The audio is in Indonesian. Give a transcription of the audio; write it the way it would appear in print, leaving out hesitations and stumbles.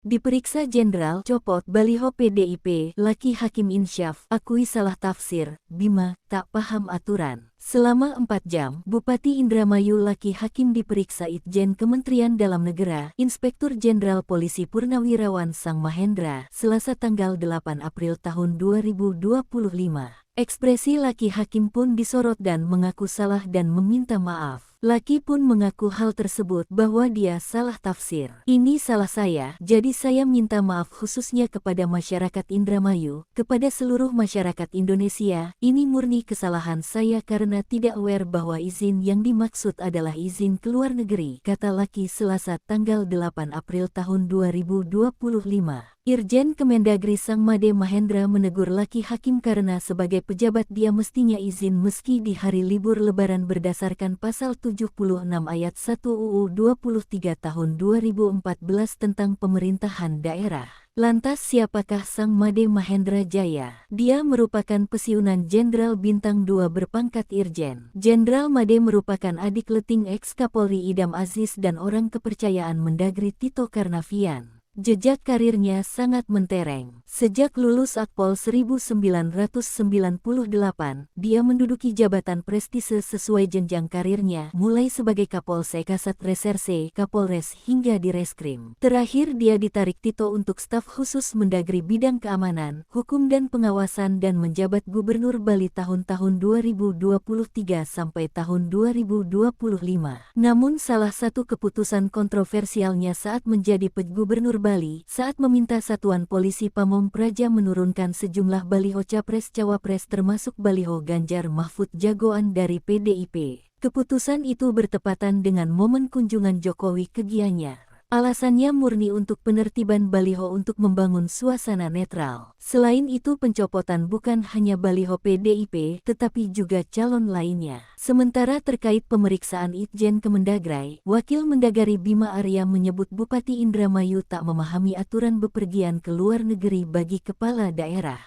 Diperiksa Jenderal, copot baliho PDIP, Laki Hakim Insyaf, akui salah tafsir, Bima, tak paham aturan. Selama 4 jam, Bupati Indramayu Laki Hakim diperiksa Itjen Kementerian Dalam Negara, Inspektur Jenderal Polisi Purnawirawan Sang Mahendra, Selasa tanggal 8 April tahun 2025. Ekspresi Laki Hakim pun disorot dan mengaku salah dan meminta maaf. Laki pun mengaku hal tersebut bahwa dia salah tafsir. Ini salah saya, jadi saya minta maaf khususnya kepada masyarakat Indramayu, kepada seluruh masyarakat Indonesia. Ini murni kesalahan saya karena tidak aware bahwa izin yang dimaksud adalah izin keluar negeri, kata Laki Selasa tanggal 8 April tahun 2025. Irjen Kemendagri Sang Made Mahendra menegur Laki Hakim karena sebagai pejabat dia mestinya izin meski di hari libur lebaran berdasarkan pasal 76 ayat 1 UU 23 tahun 2014 tentang pemerintahan daerah. Lantas siapakah Sang Made Mahendra Jaya? Dia merupakan pesiunan Jenderal Bintang 2 berpangkat Irjen. Jenderal Made merupakan adik leting ex-Kapolri Idam Aziz dan orang kepercayaan Mendagri Tito Karnavian. Jejak karirnya sangat mentereng. Sejak lulus Akpol 1998, dia menduduki jabatan prestise sesuai jenjang karirnya, mulai sebagai Kapolsek, Kasat Reserse, Kapolres hingga Direskrim. Terakhir dia ditarik Tito untuk staf khusus Mendagri bidang keamanan, hukum dan pengawasan dan menjabat Gubernur Bali tahun-tahun 2023 sampai tahun 2025. Namun salah satu keputusan kontroversialnya saat menjadi Gubernur Bali, saat meminta Satuan Polisi Pamong Praja menurunkan sejumlah baliho Capres-Cawapres termasuk baliho Ganjar Mahfud jagoan dari PDIP. Keputusan itu bertepatan dengan momen kunjungan Jokowi ke Gianyar. Alasannya murni untuk penertiban baliho untuk membangun suasana netral. Selain itu pencopotan bukan hanya baliho PDIP, tetapi juga calon lainnya. Sementara terkait pemeriksaan Itjen Kemendagri, Wakil Mendagari Bima Arya menyebut Bupati Indramayu tak memahami aturan bepergian ke luar negeri bagi kepala daerah.